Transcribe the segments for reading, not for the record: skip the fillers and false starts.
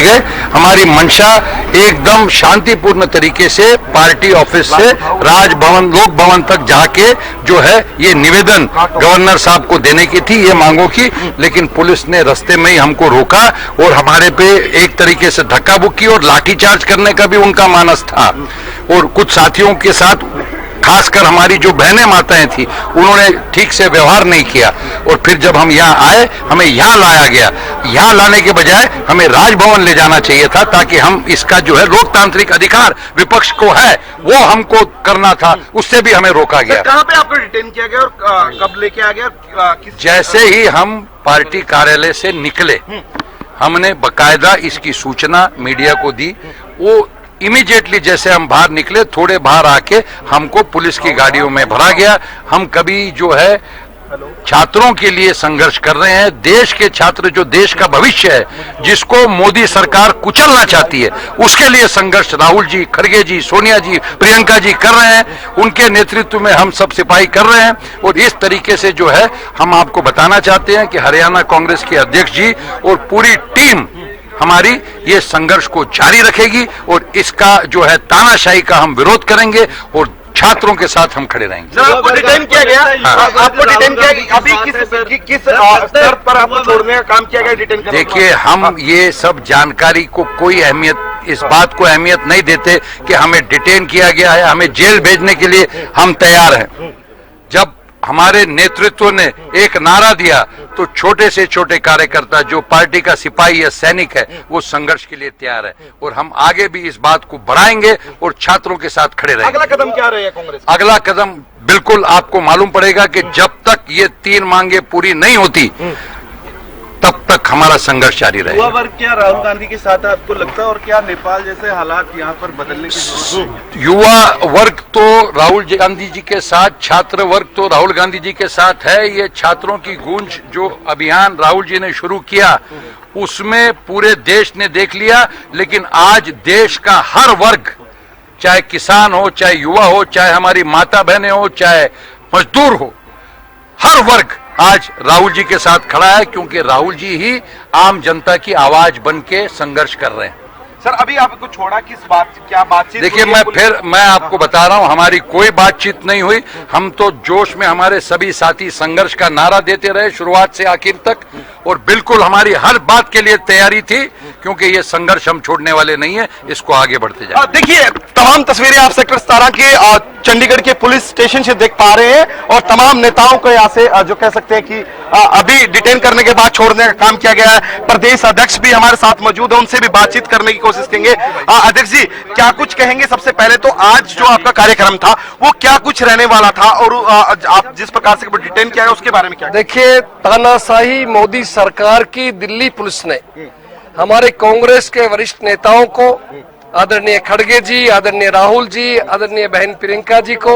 गए। हमारी मंशा एकदम शांतिपूर्ण तरीके से पार्टी ऑफिस से राजभवन लोक भवन तक जाके जो है ये निवेदन गवर्नर साहब को देने की थी, ये मांगों की, लेकिन पुलिस ने रास्ते में ही हमको रोका और हमारे पे एक तरीके से धक्का बुक्की और लाठीचार्ज करने का भी उनका मानस था। और कुछ साथियों के साथ खासकर हमारी जो बहनें माताएं थी उन्होंने ठीक से व्यवहार नहीं किया और फिर जब हम यहाँ आए हमें यहाँ लाया गया। यहाँ लाने के बजाय हमें राजभवन ले जाना चाहिए था ताकि हम इसका जो है लोकतांत्रिक अधिकार विपक्ष को है वो हमको करना था, उससे भी हमें रोका गया। कहाँ पे आपको डिटेन किया गया और कब लेके आ गया? जैसे ही हम पार्टी कार्यालय से निकले हमने बकायदा इसकी सूचना मीडिया को दी। वो इमीडिएटली जैसे हम बाहर निकले थोड़े बाहर आके हमको पुलिस की गाड़ियों में भरा गया। हम कभी जो है छात्रों के लिए संघर्ष कर रहे हैं, देश के छात्र जो देश का भविष्य है जिसको मोदी सरकार कुचलना चाहती है उसके लिए संघर्ष राहुल जी, खड़गे जी, सोनिया जी, प्रियंका जी कर रहे हैं। उनके नेतृत्व में हम सब सिपाही कर रहे हैं और इस तरीके से जो है हम आपको बताना चाहते हैं कि हरियाणा कांग्रेस के अध्यक्ष जी और पूरी टीम हमारी ये संघर्ष को जारी रखेगी और इसका जो है तानाशाही का हम विरोध करेंगे और छात्रों के साथ हम खड़े रहेंगे। आपको डिटेन किया गया, आपको डिटेन किया गया, अभी किस स्तर पर आपको छोड़ने का काम किया गया डिटेन करने? देखिए हम ये सब जानकारी को कोई अहमियत, इस बात को अहमियत नहीं देते कि हमें डिटेन किया गया है, हमें जेल भेजने के लिए हम तैयार हैं। जब हमारे नेतृत्व ने एक नारा दिया तो छोटे से छोटे कार्यकर्ता जो पार्टी का सिपाही या सैनिक है वो संघर्ष के लिए तैयार है और हम आगे भी इस बात को बढ़ाएंगे और छात्रों के साथ खड़े रहेंगे। अगला कदम क्या रहेगा कांग्रेस? अगला कदम बिल्कुल आपको मालूम पड़ेगा कि जब तक ये 3 मांगे पूरी नहीं होती तब तक हमारा संघर्ष जारी रहेगा। युवा वर्ग क्या राहुल गांधी के साथ आपको लगता है और क्या नेपाल जैसे हालात यहाँ पर बदलने की जरूरत है? युवा वर्ग तो राहुल गांधी जी के साथ, छात्र वर्ग तो राहुल गांधी जी के साथ है। ये छात्रों की गूंज जो अभियान राहुल जी ने शुरू किया उसमें पूरे देश ने देख लिया, लेकिन आज देश का हर वर्ग, चाहे किसान हो, चाहे युवा हो, चाहे हमारी माता बहनें हो, चाहे मजदूर हो, हर वर्ग आज राहुल जी के साथ खड़ा है क्योंकि राहुल जी ही आम जनता की आवाज बन के संघर्ष कर रहे हैं। सर अभी आपको छोड़ा किस बात, क्या बातचीत? देखिए मैं आपको बता रहा हूं हमारी कोई बातचीत नहीं हुई। हम तो जोश में हमारे सभी साथी संघर्ष का नारा देते रहे शुरुआत से आखिर तक और बिल्कुल हमारी हर बात के लिए तैयारी थी क्योंकि ये संघर्ष हम छोड़ने वाले नहीं है, इसको आगे बढ़ते जाए। देखिए तमाम तस्वीरें आप सेक्टर 17 के चंडीगढ़ के पुलिस स्टेशन से देख पा रहे हैं और तमाम नेताओं को यहाँ से जो कह सकते हैं कि अभी डिटेन करने के बाद छोड़ने का काम किया गया है। प्रदेश अध्यक्ष भी हमारे साथ मौजूद है, उनसे भी बातचीत करने की कोशिश करेंगे। अध्यक्ष जी क्या कुछ कहेंगे? सबसे पहले तो आज जो आपका कार्यक्रम था वो क्या कुछ रहने वाला था और आप जिस प्रकार से डिटेन किया है उसके बारे में क्या? देखिए तानाशाही मोदी सरकार की दिल्ली पुलिस ने हमारे कांग्रेस के वरिष्ठ नेताओं को, आदरणीय खड़गे जी, आदरणीय राहुल जी, आदरणीय बहन प्रियंका जी को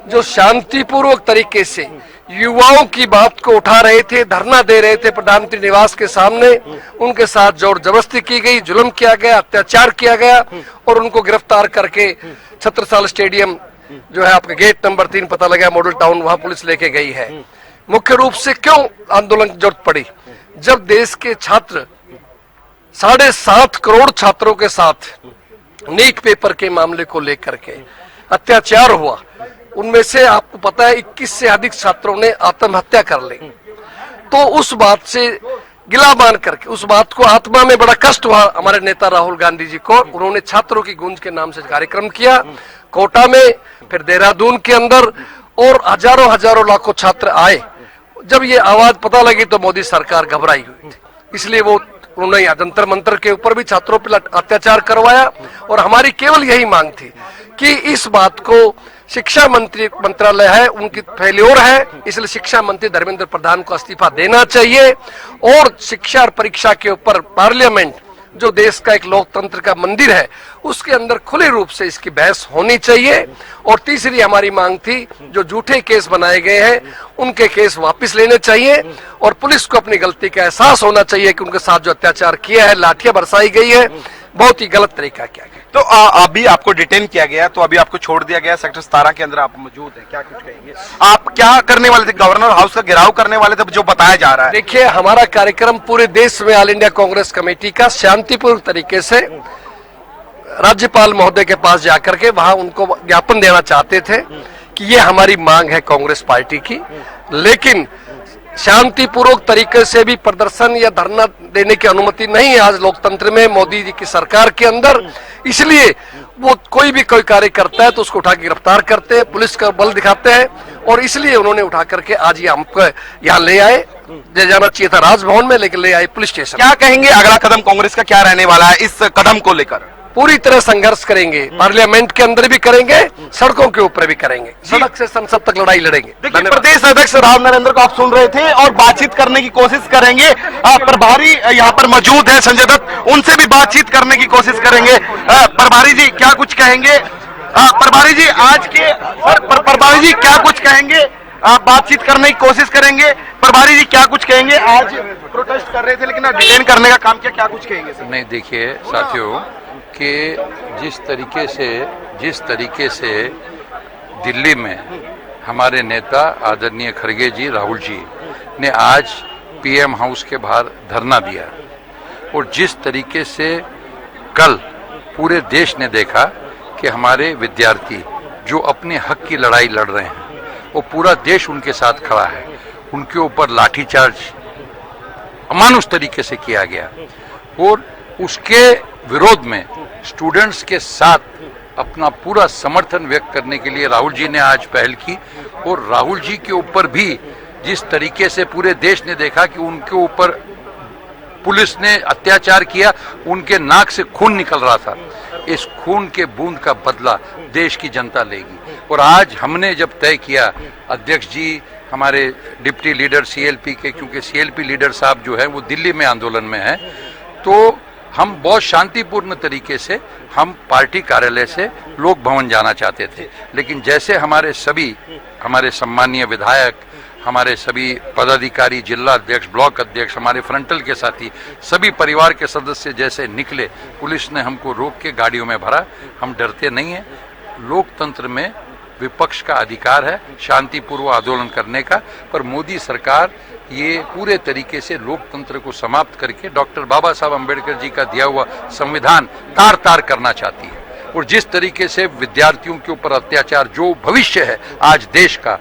जो शांतिपूर्वक तरीके से युवाओं की बात को उठा रहे थे, धरना दे रहे थे प्रधानमंत्री निवास के सामने, उनके साथ जोर जबरदस्ती की गई, जुल्म किया गया, अत्याचार किया गया और उनको गिरफ्तार करके छत्रसाल स्टेडियम जो है आपका गेट नंबर 3 पता लगा मॉडल टाउन, वहां पुलिस लेके गई है। मुख्य रूप से क्यों आंदोलन की जरूरत पड़ी? जब देश के छात्र 7.5 करोड़ छात्रों के साथ नीट पेपर के मामले को लेकर के अत्याचार हुआ, उनमें से आपको पता है 21 से अधिक छात्रों ने आत्महत्या कर ली। तो उस बात से गिला मान करके, उस बात को आत्मा में बड़ा कष्ट हुआ हमारे नेता राहुल गांधी जी को। उन्होंने छात्रों की गूंज के नाम से कार्यक्रम किया कोटा में, फिर देहरादून के अंदर और हजारों लाखों छात्र आए। जब ये आवाज पता लगी तो मोदी सरकार घबराई हुई थी, इसलिए वो उन्होंने जंतर मंतर के ऊपर भी छात्रों पर अत्याचार करवाया। और हमारी केवल यही मांग थी कि इस बात को शिक्षा मंत्रालय है, उनकी फेल्योर है, इसलिए शिक्षा मंत्री धर्मेंद्र प्रधान को इस्तीफा देना चाहिए और शिक्षा और परीक्षा के ऊपर पार्लियामेंट जो देश का एक लोकतंत्र का मंदिर है उसके अंदर खुले रूप से इसकी बहस होनी चाहिए। और तीसरी हमारी मांग थी जो झूठे केस बनाए गए हैं उनके केस वापस लेने चाहिए और पुलिस को अपनी गलती का एहसास होना चाहिए कि उनके साथ जो अत्याचार किया है, लाठियां बरसाई गई है, बहुत ही गलत तरीका किया गया। तो अभी आपको डिटेन किया गया, तो अभी आपको छोड़ दिया गया, सेक्टर 17 के अंदर आप मौजूद हैं, क्या कुछ कहेंगे? आप क्या करने वाले थे? गवर्नर हाउस का घेराव करने वाले थे जो बताया जा रहा है। देखिए, हमारा कार्यक्रम पूरे देश में ऑल इंडिया कांग्रेस कमेटी का शांतिपूर्ण तरीके से राज्यपाल महोदय के पास जाकर के वहां उनको ज्ञापन देना चाहते थे कि ये हमारी मांग है कांग्रेस पार्टी की, लेकिन शांतिपूर्वक तरीके से भी प्रदर्शन या धरना देने की अनुमति नहीं है आज लोकतंत्र में, मोदी जी की सरकार के अंदर। इसलिए वो कोई भी कोई कार्य करता है तो उसको उठा के गिरफ्तार करते हैं, पुलिस का बल दिखाते हैं, और इसलिए उन्होंने उठा करके आज ये हमको यहाँ ले आए। ले जाना चाहिए था राजभवन में, लेकिन ले आए पुलिस स्टेशन। क्या कहेंगे अगला कदम कांग्रेस का क्या रहने वाला है इस कदम को लेकर? पूरी तरह संघर्ष करेंगे, पार्लियामेंट के अंदर भी करेंगे, सड़कों के ऊपर भी करेंगे, सड़क से संसद तक लड़ाई लड़ेंगे। देखिए, प्रदेश अध्यक्ष राव नरेंद्र को आप सुन रहे थे और बातचीत करने की कोशिश करेंगे। प्रभारी यहाँ पर मौजूद है संजय दत्त, उनसे भी बातचीत करने की कोशिश करेंगे। प्रभारी जी क्या कुछ कहेंगे? प्रभारी जी आज के प्रभारी जी क्या कुछ कहेंगे? आप बातचीत करने की कोशिश करेंगे। प्रभारी जी क्या कुछ कहेंगे? आज प्रोटेस्ट कर रहे थे लेकिन डिटेन करने का काम किया, क्या कुछ कहेंगे सर? नहीं, देखिए साथियों कि जिस तरीके से दिल्ली में हमारे नेता आदरणीय खड़गे जी, राहुल जी ने आज पीएम हाउस के बाहर धरना दिया, और जिस तरीके से कल पूरे देश ने देखा कि हमारे विद्यार्थी जो अपने हक की लड़ाई लड़ रहे हैं, वो पूरा देश उनके साथ खड़ा है, उनके ऊपर लाठीचार्ज अमानुष तरीके से किया गया, और उसके विरोध में स्टूडेंट्स के साथ अपना पूरा समर्थन व्यक्त करने के लिए राहुल जी ने आज पहल की। और राहुल जी के ऊपर भी जिस तरीके से पूरे देश ने देखा कि उनके ऊपर पुलिस ने अत्याचार किया, उनके नाक से खून निकल रहा था, इस खून के बूंद का बदला देश की जनता लेगी। और आज हमने जब तय किया, अध्यक्ष जी हमारे डिप्टी लीडर सीएलपी के, क्योंकि सीएलपी लीडर साहब जो है वो दिल्ली में आंदोलन में है, तो हम बहुत शांतिपूर्ण तरीके से हम पार्टी कार्यालय से लोक भवन जाना चाहते थे, लेकिन जैसे हमारे सम्मानीय विधायक, हमारे सभी पदाधिकारी, जिला अध्यक्ष, ब्लॉक अध्यक्ष, हमारे फ्रंटल के साथी, सभी परिवार के सदस्य जैसे निकले, पुलिस ने हमको रोक के गाड़ियों में भरा। हम डरते नहीं हैं, लोकतंत्र में विपक्ष का अधिकार है शांतिपूर्वक आंदोलन करने का, पर मोदी सरकार ये पूरे तरीके से लोकतंत्र को समाप्त करके डॉक्टर बाबा साहब अम्बेडकर जी का दिया हुआ संविधान तार तार करना चाहती है। और जिस तरीके से विद्यार्थियों के ऊपर अत्याचार, जो भविष्य है आज देश का,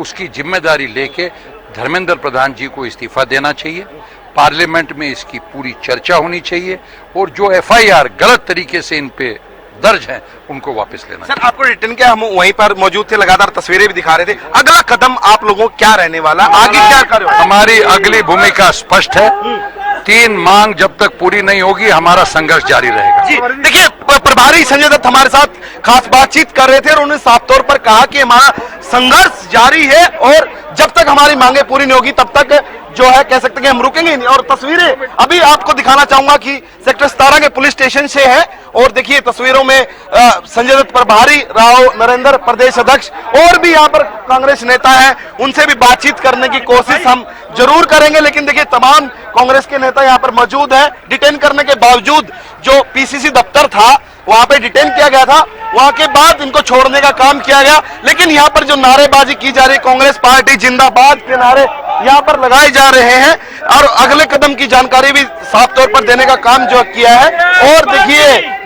उसकी जिम्मेदारी लेके धर्मेंद्र प्रधान जी को इस्तीफा देना चाहिए, पार्लियामेंट में इसकी पूरी चर्चा होनी चाहिए, और जो एफआईआर गलत तरीके से इन पे दर्ज हैं उनको वापस लेना। सर, आपको रिटर्न किया, हम वहीं पर मौजूद थे, लगातार तस्वीरें भी दिखा रहे थे। अगला कदम आप लोगों को क्या रहने वाला, आगे क्या करोगे? हमारी अगली भूमिका स्पष्ट है, 3 मांग जब तक पूरी नहीं होगी हमारा संघर्ष जारी रहेगा। जी देखिए, प्रभारी संजय दत्त हमारे साथ खास बातचीत कर रहे थे और उन्होंने साफ तौर पर कहा कि हमारा संघर्ष जारी है और जब तक हमारी मांगे पूरी नहीं होगी तब तक जो है कह सकते हैं हम रुकेंगे नहीं। और तस्वीरें अभी आपको दिखाना चाहूंगा कि सेक्टर 17 के पुलिस स्टेशन से है, और देखिए तस्वीरों में संजय दत्त, प्रभारी राव नरेंद्र, प्रदेश अध्यक्ष, और भी यहाँ पर कांग्रेस नेता हैं, उनसे भी बातचीत करने की कोशिश हम जरूर करेंगे। लेकिन देखिए, तमाम कांग्रेस के नेता यहाँ पर मौजूद हैं। डिटेन करने के बावजूद जो पीसीसी दफ्तर था वहां पे डिटेन किया गया था, वहां के बाद इनको छोड़ने का काम किया गया। लेकिन यहाँ पर जो नारेबाजी की जा रही, कांग्रेस पार्टी जिंदाबाद के नारे यहाँ पर लगाए जा रहे हैं, और अगले कदम की जानकारी भी साफ तौर पर देने का काम जो किया है। और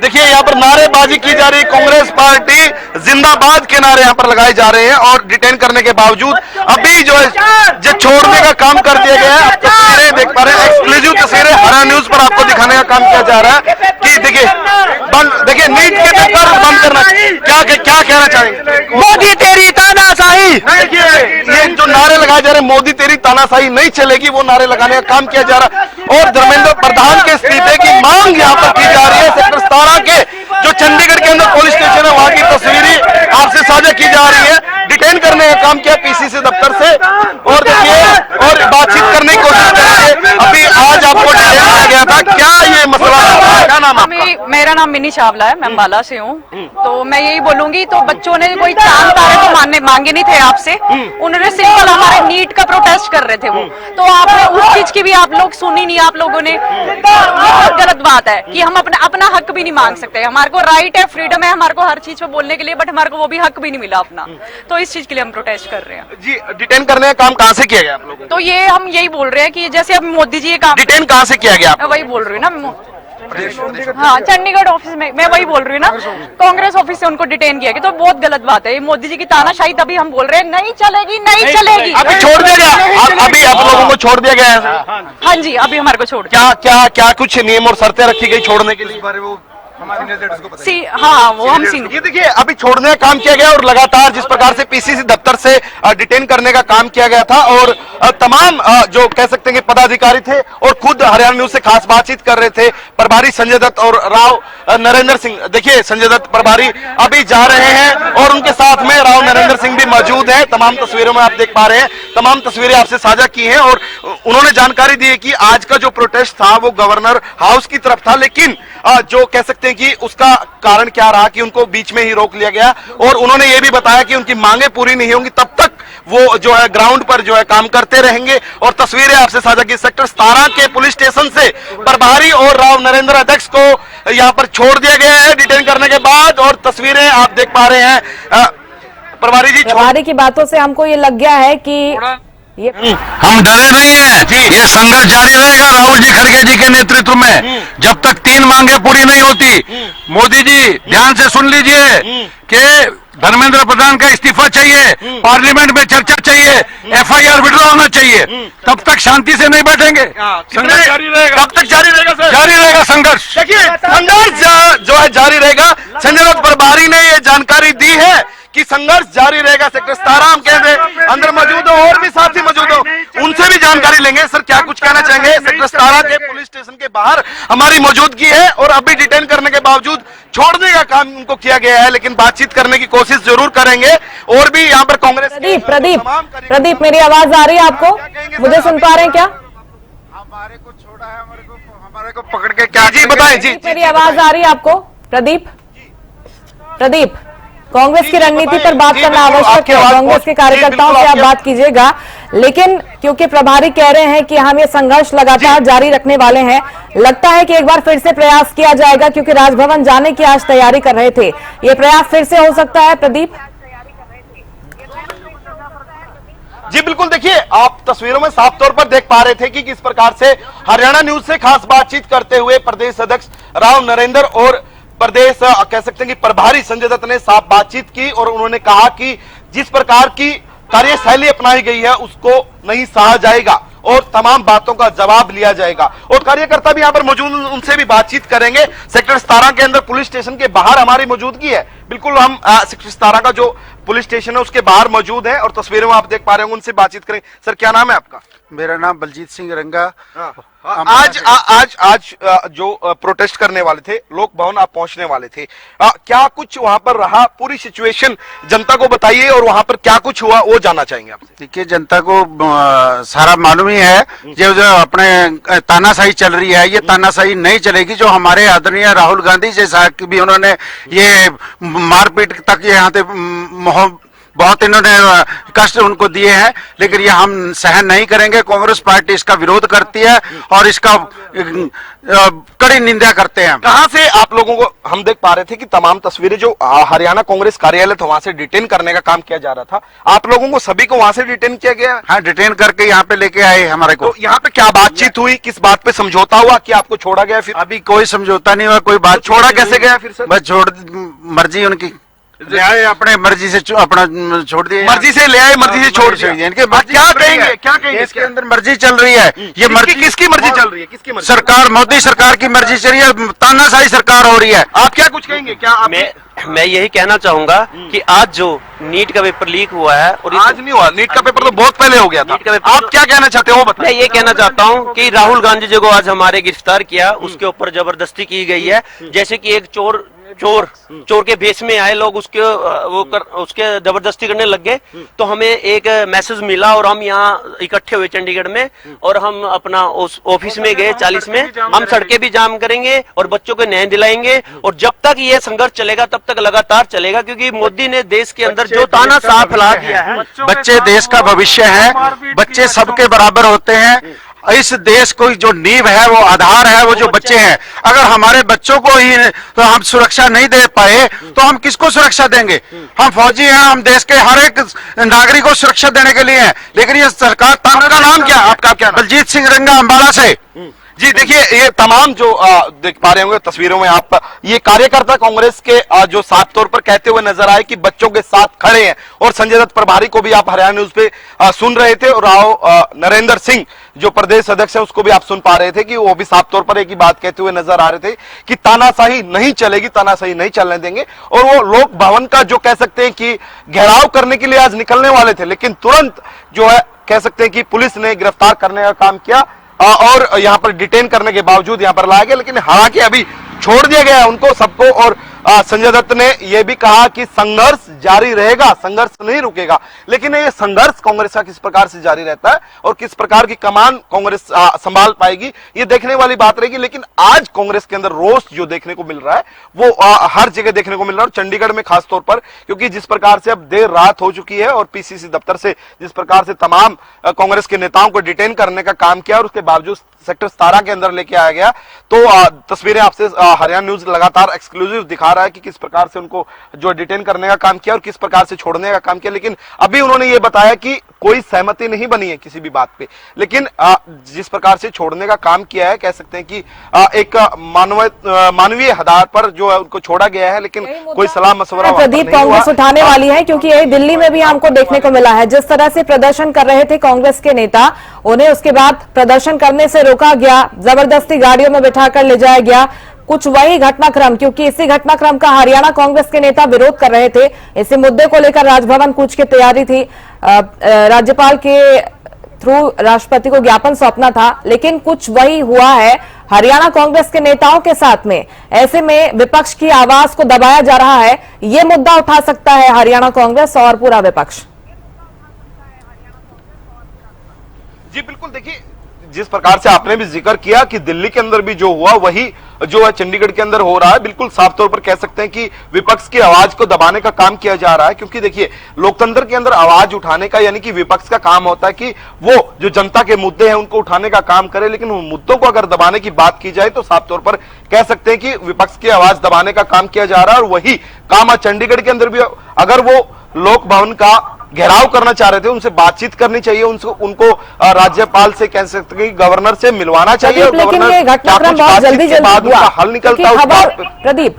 देखिए यहाँ पर नारेबाजी की जा रही, कांग्रेस पार्टी जिंदाबाद के नारे यहाँ पर लगाए जा रहे हैं, और डिटेन करने के बावजूद अभी जो है छोड़ने का काम कर दिया गया है। तस्वीरें देख पा रहे हैं, एक्सक्लूसिव तस्वीरें हरा न्यूज पर आपको दिखाने का काम किया जा रहा है कि देखिए नीट के पेपर बंद करना, क्या कहना चाहेंगे? मोदी तेरी तानाशाही। देखिए, ये जो नारे लगाए जा रहे हैं, मोदी तेरी तानाशाही नहीं चलेगी, वो नारे लगाने का काम किया जा रहा है। और धर्मेंद्र प्रधान के इस्तीफे की मांग यहाँ पर की जा रही है। सेक्टर 17 के जो चंडीगढ़ के अंदर पुलिस स्टेशन है, वहां की तस्वीरें आपसे साझा की जा रही है। डिटेन करने का काम किया पीसीसी दफ्तर से, और देखिए, और बातचीत करने की कोशिश करेंगे। अभी आज आपको डिटेन किया गया था, क्या ये मसला है? क्या नाम है आपका? मेरा नाम मिनी चावला है, मैं अम्बाला से हूँ। तो मैं यही बोलूंगी, तो बच्चों ने कोई चांद तारे तो मांगे नहीं थे आपसे, उन्होंने सिंपल हमारे नीट का प्रोटेस्ट कर रहे थे वो। तो आपने उस चीज की भी आप लोग सुनी नहीं, आप लोगों ने। ये बहुत गलत बात है कि हम अपना हक भी नहीं मांग सकते। हमारे को राइट है, फ्रीडम है हमारे को हर चीज पे बोलने के लिए, बट हमारे को वो भी हक भी नहीं मिला अपना। तो इस चीज के लिए हम प्रोटेस्ट कर रहे हैं। जी, डिटेन करने का काम कहाँ से किया गया आप लोगों को? तो ये हम यही बोल रहे हैं कि जैसे अब मोदी जी ये काम, डिटेन कहाँ से किया गया? मैं वही बोल रही हूँ ना, हाँ चंडीगढ़ ऑफिस में, मैं वही बोल रही हूँ ना, कांग्रेस ऑफिस से उनको डिटेन किया गया। तो बहुत गलत बात है, ये मोदी जी की तानाशाही। तभी हम बोल रहे हैं नहीं चलेगी, नहीं चलेगी। अभी छोड़ दिया गया, अभी आप लोगों को छोड़ दिया गया है? हाँ जी, अभी हमारे को छोड़ क्या क्या क्या कुछ नियम और शर्तें रखी गई छोड़ने के लिए? हाँ वो हम सीन। ये देखिए, अभी छोड़ने का काम किया गया और लगातार जिस प्रकार से पीसीसी दफ्तर से डिटेन करने का काम किया गया था, और तमाम जो कह सकते हैं कि पदाधिकारी थे और खुद हरियाणा न्यूज से खास बातचीत कर रहे थे प्रभारी संजय दत्त और राव नरेंद्र सिंह। देखिए, संजय दत्त प्रभारी अभी जा रहे हैं और उनके साथ में राव नरेंद्र सिंह भी मौजूद है। तमाम तस्वीरों में आप देख पा रहे हैं, तमाम तस्वीरें आपसे साझा की हैं, और उन्होंने जानकारी दी है कि आज का जो प्रोटेस्ट था वो गवर्नर हाउस की तरफ था, लेकिन जो कह सकते हैं कि उसका कारण क्या रहा कि उनको बीच में ही रोक लिया गया। और उन्होंने ये भी बताया कि उनकी मांगे पूरी नहीं होंगी तब तक वो जो है ग्राउंड पर जो है काम करते रहेंगे। और तस्वीरें आपसे साझा की सेक्टर 17 के पुलिस स्टेशन से प्रभारी और राव नरेंद्र अध्यक्ष को यहाँ पर छोड़ दिया गया है डिटेन करने के बाद, और तस्वीरें आप देख पा रहे हैं। प्रभारी जी, प्रभारी की बातों से हमको ये लग गया है कि ये हम डरे नहीं है, ये संघर्ष जारी रहेगा राहुल जी खड़गे जी के नेतृत्व में, जब तक 3 मांगे पूरी नहीं होती। मोदी जी ध्यान से सुन लीजिए कि धर्मेंद्र प्रधान का इस्तीफा चाहिए, पार्लियामेंट में चर्चा चाहिए, FIR विड्रॉ होना चाहिए, तब तक शांति से नहीं बैठेंगे। संघर्ष जारी रहेगा। कब तक जारी रहेगा सर? जारी रहेगा संघर्ष। देखिए, संघर्ष जो है जारी रहेगा। संजय दत्त प्रभारी ने ये जानकारी दी है कि संघर्ष जारी रहेगा। सेक्टर 17 हम कहते अंदर मौजूद हो, और भी साथी मौजूद हो, उनसे भी जानकारी लेंगे। सर, क्या कुछ कहना चाहेंगे? सेक्टर 17 के पुलिस स्टेशन के बाहर हमारी मौजूदगी है और अभी डिटेन करने के बावजूद छोड़ने का काम उनको किया गया है, लेकिन बातचीत करने की कोशिश जरूर करेंगे। और भी यहाँ पर कांग्रेस प्रदीप मेरी आवाज आ रही है आपको? मुझे सुन पा रहे हैं क्या? हमारे को छोड़ा है, हमारे को पकड़ के क्या? जी बताएं। जी, मेरी आवाज आ रही है आपको? प्रदीप, कांग्रेस की रणनीति पर बात करना आवश्यक है, कांग्रेस के कार्यकर्ताओं से आप बात कीजिएगा, लेकिन क्योंकि प्रभारी कह रहे हैं कि हम ये संघर्ष लगातार जारी रखने वाले हैं, लगता है कि एक बार फिर से प्रयास किया जाएगा, क्योंकि राजभवन जाने की आज तैयारी कर रहे थे। ये प्रयास फिर से हो सकता है प्रदीप? जी बिल्कुल, देखिए आप तस्वीरों में साफ तौर पर देख पा रहे थे कि किस प्रकार से हरियाणा न्यूज से खास बातचीत करते हुए प्रदेश अध्यक्ष राव नरेंद्र और प्रदेश कह सकते हैं कि प्रभारी संजय दत्त ने साफ बातचीत की, और उन्होंने कहा कि जिस प्रकार की कार्यशैली अपनाई गई है उसको नहीं सहा जाएगा और तमाम बातों का जवाब लिया जाएगा। और कार्यकर्ता भी यहाँ पर मौजूद, उनसे भी बातचीत करेंगे। सेक्टर 17 के अंदर पुलिस स्टेशन के बाहर हमारी मौजूदगी है। बिल्कुल, हम सेक्टर 17 का जो पुलिस स्टेशन है उसके बाहर मौजूद है और तस्वीरों में आप देख पा रहे होंगे, उनसे बातचीत करें। सर, क्या नाम है आपका? मेरा नाम बलजीत सिंह रंगा। आज जो प्रोटेस्ट करने वाले थे, लोक भवन आप पहुंचने वाले थे, क्या कुछ वहां पर रहा? पूरी सिचुएशन जनता को बताइए और वहां पर क्या कुछ हुआ वो जानना चाहेंगे आपसे। देखिए, जनता को सारा मालूम ही है, जो अपने तानाशाही चल रही है, ये तानाशाही नहीं चलेगी। जो हमारे आदरणीय राहुल गांधी जैसा कि भी उन्होंने ये मारपीट तक यहाँ पे बहुत इन्होंने कष्ट उनको दिए हैं, लेकिन ये हम सहन नहीं करेंगे। कांग्रेस पार्टी इसका विरोध करती है और इसका कड़ी निंदा करते हैं। कहां से आप लोगों को हम देख पा रहे थे कि तमाम तस्वीरें जो हरियाणा कांग्रेस कार्यालय था वहां से डिटेन करने का काम किया जा रहा था, आप लोगों को सभी को वहां से डिटेन किया गया? हाँ, डिटेन करके यहाँ पे लेके आए हमारे को। तो यहाँ पे क्या बातचीत हुई, किस बात पे समझौता हुआ कि आपको छोड़ा गया? फिर अभी कोई समझौता नहीं हुआ, कोई बात। छोड़ा कैसे गया फिर सर? बस छोड़, मर्जी उनकी ले आए, अपने मर्जी से अपना छोड़ दिए। मर्जी से ले आए, मर्जी से छोड़ दिया। इनके क्या कहेंगे, क्या कहेंगे? इसके अंदर मर्जी चल रही है। ये मर्जी किसकी मर्जी चल रही है? किसकी मर्जी? सरकार, मोदी सरकार की मर्जी चल रही है, तानाशाही सरकार हो रही है। आप क्या कुछ कहेंगे? क्या आप? मैं यही कहना चाहूंगा कि आज जो नीट का पेपर लीक हुआ है, और आज नहीं हुआ, नीट का पेपर तो बहुत पहले हो गया था। आप क्या कहना चाहते हो? मैं ये कहना चाहता हूँ कि राहुल गांधी जी को आज हमारे गिरफ्तार किया, उसके ऊपर जबरदस्ती की गई है, जैसे कि एक चोर चोर के भेष में आए लोग उसके जबरदस्ती करने लग गए। तो हमें एक मैसेज मिला और हम यहाँ इकट्ठे हुए चंडीगढ़ में, और हम अपना उस ऑफिस में गए 40 में। हम सड़कें भी जाम करेंगे और बच्चों को न्याय दिलाएंगे, और जब तक ये संघर्ष चलेगा तब तक लगातार चलेगा, क्योंकि मोदी ने देश के अंदर जो तानाशाह फैला दिया है। बच्चे देश का भविष्य है, बच्चे सबके बराबर होते हैं। इस देश को जो नींव है, वो आधार है, वो जो बच्चे हैं। अगर हमारे बच्चों को ही तो हम सुरक्षा नहीं दे पाए तो हम किसको सुरक्षा देंगे? हम फौजी हैं, हम देश के हर एक नागरिक को सुरक्षा देने के लिए हैं। लेकिन ये सरकार, आपका नाम क्या? आपका क्या? बलजीत सिंह रंगा, अंबाला से। जी देखिए, ये तमाम जो देख पा रहे होंगे तस्वीरों में आप, ये कार्यकर्ता कांग्रेस के जो साफ तौर पर कहते हुए नजर आए कि बच्चों के साथ खड़े हैं। और संजय दत्त प्रभारी को भी आप हरियाणा न्यूज पे सुन रहे थे, और राव नरेंद्र सिंह जो प्रदेश अध्यक्ष है उसको भी आप सुन पा रहे थे कि वो भी साफ तौर पर एक ही बात कहते हुए नजर आ रहे थे कि तानाशाही नहीं चलेगी, तानाशाही नहीं चलने देंगे। और वो लोक भवन का जो कह सकते हैं कि घेराव करने के लिए आज निकलने वाले थे, लेकिन तुरंत जो है कह सकते हैं कि पुलिस ने गिरफ्तार करने का काम किया और यहां पर डिटेन करने के बावजूद यहां पर लाया गया। लेकिन हालांकि अभी छोड़ दिया गया उनको सबको। और संजय दत्त ने यह भी कहा कि संघर्ष जारी रहेगा, संघर्ष नहीं रुकेगा। लेकिन ये संघर्ष कांग्रेस का किस प्रकार से जारी रहता है और किस प्रकार की कमान कांग्रेस संभाल पाएगी, ये देखने वाली बात रहेगी। लेकिन आज कांग्रेस के अंदर रोष जो देखने को मिल रहा है वो हर जगह देखने को मिल रहा है, और चंडीगढ़ में खासतौर पर, क्योंकि जिस प्रकार से अब देर रात हो चुकी है और पीसीसी दफ्तर से जिस प्रकार से तमाम कांग्रेस के नेताओं को डिटेन करने का काम किया और उसके बावजूद सेक्टर 17 के अंदर लेके आया गया। तो तस्वीरें आपसे हरियाणा न्यूज लगातार एक्सक्लूसिव दिखा रहा है कि किस प्रकार से उनको जो डिटेन करने का काम किया और किस प्रकार से छोड़ने का काम किया। लेकिन अभी उन्होंने ये बताया कि कोई सहमति नहीं बनी है किसी भी बात पे, लेकिन जिस प्रकार से छोड़ने का काम किया है, कह सकते हैं कि एक मानवीय आधार पर जो है उनको छोड़ा गया है। लेकिन कोई सलाह मशवरा प्रदीप कांग्रेस उठाने वाली है, क्योंकि यही दिल्ली में भी हमको देखने को मिला है। जिस तरह से प्रदर्शन कर रहे थे कांग्रेस के नेता, उन्हें उसके बाद प्रदर्शन करने से रोका गया, जबरदस्ती गाड़ियों में बिठाकर ले जाया गया। कुछ वही घटनाक्रम, क्योंकि इसी घटनाक्रम का हरियाणा कांग्रेस के नेता विरोध कर रहे थे। इसी मुद्दे को लेकर राजभवन कूच की तैयारी थी, राज्यपाल के थ्रू राष्ट्रपति को ज्ञापन सौंपना था। लेकिन कुछ वही हुआ है हरियाणा कांग्रेस के नेताओं के साथ में। ऐसे में विपक्ष की आवाज को दबाया जा रहा है। ये मुद्दा उठा सकता है हरियाणा कांग्रेस और पूरा विपक्ष। जी बिल्कुल, देखिए जिस प्रकार से आपने भी जिक्र किया कि दिल्ली के अंदर भी जो हुआ वही जो है चंडीगढ़ के अंदर हो रहा है। बिल्कुल साफ तौर पर कह सकते हैं कि विपक्ष की आवाज को दबाने का काम किया जा रहा है, क्योंकि देखिए लोकतंत्र के अंदर आवाज उठाने का यानी कि विपक्ष का काम होता है कि वो जो जनता के मुद्दे हैं उनको उठाने का काम करे। लेकिन उन मुद्दों को अगर दबाने की बात की जाए तो साफ तौर पर कह सकते हैं कि विपक्ष की आवाज दबाने का काम किया जा रहा है। और वही काम आज चंडीगढ़ के अंदर भी, अगर वो लोक भवन का घेराव करना चाह रहे थे, उनसे बातचीत करनी चाहिए, उनको राज्यपाल से कह सकते हैं गवर्नर से मिलवाना चाहिए। और लेकिन ये घटनाक्रम बहुत जल्दी हुआ, हल निकलता खबर प्रदीप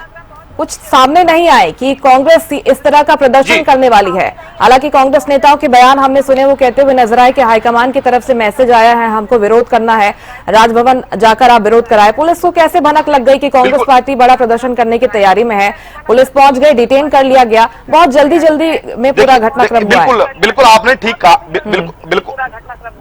कुछ सामने नहीं आए कि कांग्रेस इस तरह का प्रदर्शन करने वाली है। हालांकि कांग्रेस नेताओं के बयान हमने सुने, वो कहते हुए नजर आए कि हाईकमान की तरफ से मैसेज आया है, हमको विरोध करना है, राजभवन जाकर आप विरोध कराए। पुलिस को कैसे भनक लग गई कि कांग्रेस पार्टी बड़ा प्रदर्शन करने की तैयारी में है, पुलिस पहुंच गई, डिटेन कर लिया गया, बहुत जल्दी जल्दी में पूरा घटनाक्रम हुआ है। बिल्कुल आपने ठीक कहा,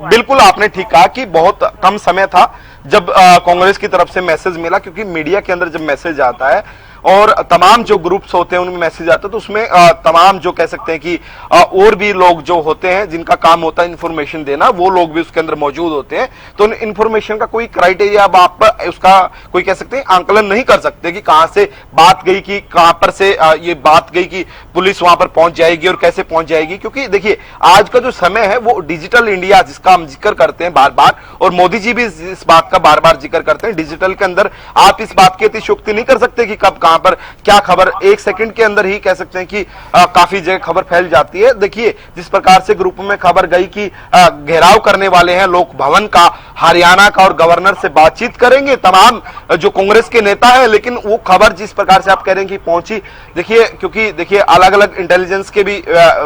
बिल्कुल आपने ठीक कहा कि बहुत कम समय था जब कांग्रेस की तरफ से मैसेज मिला, क्योंकि मीडिया के अंदर जब मैसेज आता है और तमाम जो ग्रुप्स होते हैं उनमें मैसेज आता है तो उसमें तमाम जो कह सकते हैं कि और भी लोग जो होते हैं जिनका काम होता है इन्फॉर्मेशन देना, वो लोग भी उसके अंदर मौजूद होते हैं। तो इन्फॉर्मेशन का कोई क्राइटेरिया अब आप उसका कोई कह सकते हैं आंकलन नहीं कर सकते कि कहां से बात गई, कि कहां पर से ये बात गई कि पुलिस वहां पर पहुंच जाएगी और कैसे पहुंच जाएगी। क्योंकि देखिए आज का जो समय है वो डिजिटल इंडिया जिसका हम जिक्र करते हैं बार बार, और मोदी जी भी इस बात का बार बार जिक्र करते हैं, डिजिटल के अंदर आप इस बात की अतिशयोक्ति नहीं कर सकते कि कब कहां पर क्या खबर, एक सेकंड के अंदर ही कह सकते हैं कि काफी जगह खबर फैल जाती है। देखिए जिस प्रकार से ग्रुप में खबर गई कि घेराव करने वाले हैं लोक भवन का, हरियाणा का, और गवर्नर से बातचीत करेंगे तमाम जो कांग्रेस के नेता हैं, लेकिन वो खबर जिस प्रकार से आप कह रहे हैं कि पहुंची, देखिए क्योंकि देखिए अलग अलग इंटेलिजेंस के भी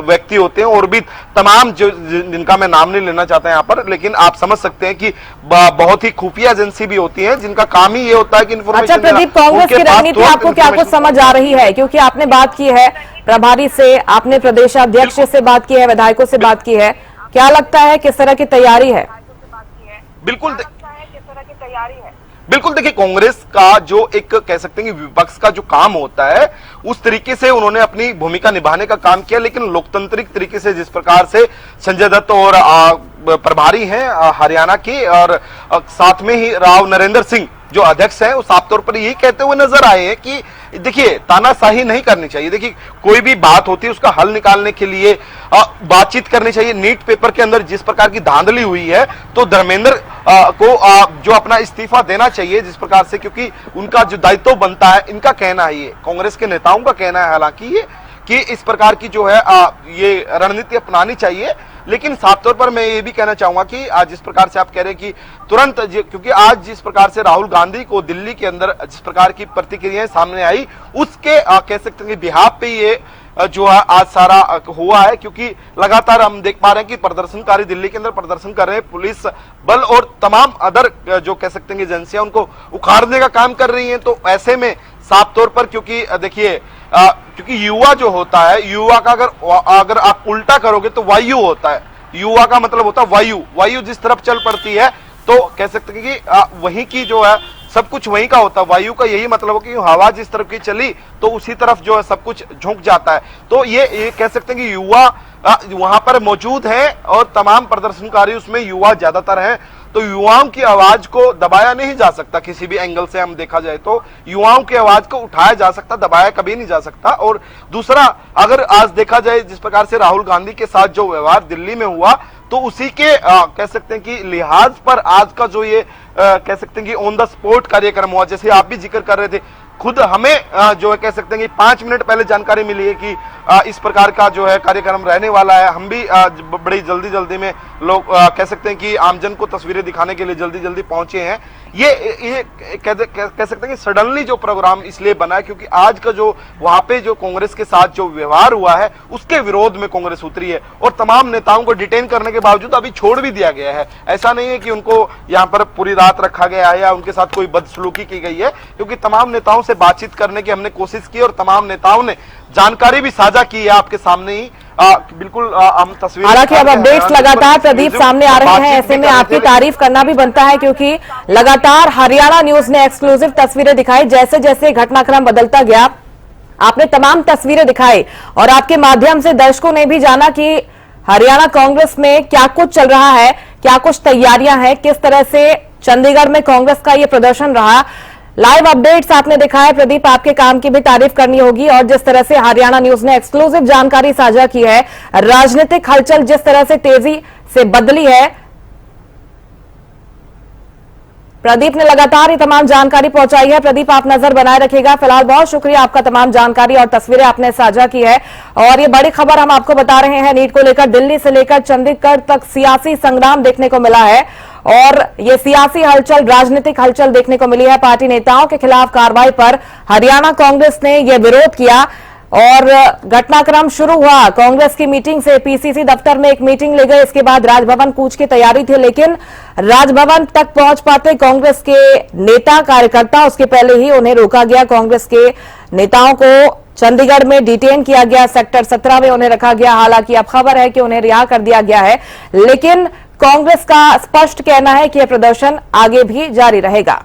व्यक्ति होते हैं और भी तमाम जो जिनका मैं नाम नहीं लेना चाहता यहाँ पर, लेकिन आप समझ सकते हैं कि बहुत ही खुफिया एजेंसी भी होती है जिनका काम ही ये होता है कि इन्फॉर्मेशन। अच्छा प्रदीप, कांग्रेस की रणनीति आपको क्या कुछ समझ आ रही है? क्योंकि आपने बात की है प्रभारी से, आपने प्रदेशाध्यक्ष से बात की है, विधायकों से बात की है, बिल्कुल देखिए, कांग्रेस का जो एक कह सकते हैं कि विपक्ष का जो काम होता है उस तरीके से उन्होंने अपनी भूमिका निभाने का काम किया, लेकिन लोकतांत्रिक तरीके से जिस प्रकार से संजय दत्त और प्रभारी हैं हरियाणा के और साथ में ही राव नरेंद्र सिंह जो अध्यक्ष हैं, वो साफ तौर पर यही कहते हुए नजर आए हैं कि देखिए तानाशाही नहीं करनी चाहिए। देखिए कोई भी बात होती है उसका हल निकालने के लिए बातचीत करनी चाहिए। नीट पेपर के अंदर जिस प्रकार की धांधली हुई है तो धर्मेंद्र को जो अपना इस्तीफा देना चाहिए जिस प्रकार से, क्योंकि उनका जो दायित्व बनता है, इनका कहना है, ये कांग्रेस के नेताओं का कहना है हालांकि ये कि इस प्रकार की जो है ये रणनीति अपनानी चाहिए। लेकिन साफ तौर पर मैं ये भी कहना चाहूंगा कि आज जिस प्रकार से आप कह रहे हैं कि तुरंत, क्योंकि आज जिस प्रकार से राहुल गांधी को दिल्ली के अंदर जिस प्रकार की प्रतिक्रियाएं सामने आई उसके कह सकते हैं कि बिहाफ पे ये जो है आज सारा हुआ है, क्योंकि लगातार हम देख पा रहे हैं कि प्रदर्शनकारी दिल्ली के अंदर प्रदर्शन कर रहे हैं, पुलिस बल और तमाम अदर जो कह सकते हैं कि एजेंसियां उनको उखाड़ने का काम कर रही हैं। तो ऐसे में साफ तौर पर, क्योंकि देखिए क्योंकि युवा जो होता है, युवा का अगर आप उल्टा करोगे तो वायु होता है, युवा का मतलब होता है वायु, वायु जिस तरफ चल पड़ती है तो कह सकते हैं कि वहीं की जो है सब कुछ वहीं का होता है। वायु का यही मतलब हो कि हवा जिस तरफ की चली तो उसी तरफ जो है सब कुछ झुक जाता है। तो ये कह सकते हैं कि युवा वहां पर मौजूद है और तमाम प्रदर्शनकारी उसमें युवा ज्यादातर हैं, तो युवाओं की आवाज को दबाया नहीं जा सकता। किसी भी एंगल से हम देखा जाए तो युवाओं की आवाज को उठाया जा सकता, दबाया कभी नहीं जा सकता। और दूसरा, अगर आज देखा जाए जिस प्रकार से राहुल गांधी के साथ जो व्यवहार दिल्ली में हुआ तो उसी के कह सकते हैं कि लिहाज पर आज का जो ये कह सकते हैं कि ऑन द स्पॉट कार्यक्रम हुआ, जैसे आप भी जिक्र कर रहे थे, खुद हमें जो है कह सकते हैं कि 5 मिनट पहले जानकारी मिली है कि इस प्रकार का जो है कार्यक्रम रहने वाला है। हम भी बड़ी जल्दी में लोग कह सकते हैं कि आमजन को तस्वीरें दिखाने के लिए जल्दी पहुंचे हैं। ये कह सकते हैं कि सडनली जो प्रोग्राम इसलिए बना है क्योंकि आज का जो वहां पे जो कांग्रेस के साथ जो व्यवहार हुआ है उसके विरोध में कांग्रेस उतरी है और तमाम नेताओं को डिटेन करने के बावजूद अभी छोड़ भी दिया गया है। ऐसा नहीं है कि उनको यहाँ पर पूरी रात रखा गया है या उनके साथ कोई बदसलूकी की गई है, क्योंकि तमाम नेताओं से बातचीत करने की हमने कोशिश की और तमाम नेताओं ने जानकारी भी साझा की है आपके सामने ही। बिल्कुल हम तस्वीर, हालांकि अब अपडेट्स लगातार प्रदीप सामने आ रहे हैं, ऐसे में आपकी तारीफ करना भी बनता है क्योंकि लगातार हरियाणा न्यूज ने एक्सक्लूसिव तस्वीरें दिखाई। जैसे जैसे घटनाक्रम बदलता गया आपने तमाम तस्वीरें दिखाई और आपके माध्यम से दर्शकों ने भी जाना कि हरियाणा कांग्रेस में क्या कुछ चल रहा है, क्या कुछ तैयारियां हैं, किस तरह से चंडीगढ़ में कांग्रेस का ये प्रदर्शन रहा। लाइव अपडेट्स आपने दिखाया। प्रदीप, आपके काम की भी तारीफ करनी होगी और जिस तरह से हरियाणा न्यूज ने एक्सक्लूसिव जानकारी साझा की है, राजनीतिक हलचल जिस तरह से तेजी से बदली है, प्रदीप ने लगातार ये तमाम जानकारी पहुंचाई है। प्रदीप, आप नजर बनाए रखिएगा। फिलहाल बहुत शुक्रिया आपका, तमाम जानकारी और तस्वीरें आपने साझा की है। और ये बड़ी खबर हम आपको बता रहे हैं, नीट को लेकर दिल्ली से लेकर चंडीगढ़ तक सियासी संग्राम देखने को मिला है और ये सियासी हलचल, राजनीतिक हलचल देखने को मिली है। पार्टी नेताओं के खिलाफ कार्रवाई पर हरियाणा कांग्रेस ने यह विरोध किया और घटनाक्रम शुरू हुआ कांग्रेस की मीटिंग से। पीसीसी दफ्तर में एक मीटिंग ले गए, इसके बाद राजभवन कूच की तैयारी थी, लेकिन राजभवन तक पहुंच पाते कांग्रेस के नेता कार्यकर्ता, उसके पहले ही उन्हें रोका गया। कांग्रेस के नेताओं को चंडीगढ़ में डिटेन किया गया, सेक्टर 17 में उन्हें रखा गया। हालांकि अब खबर है कि उन्हें रिहा कर दिया गया है, लेकिन कांग्रेस का स्पष्ट कहना है कि यह प्रदर्शन आगे भी जारी रहेगा।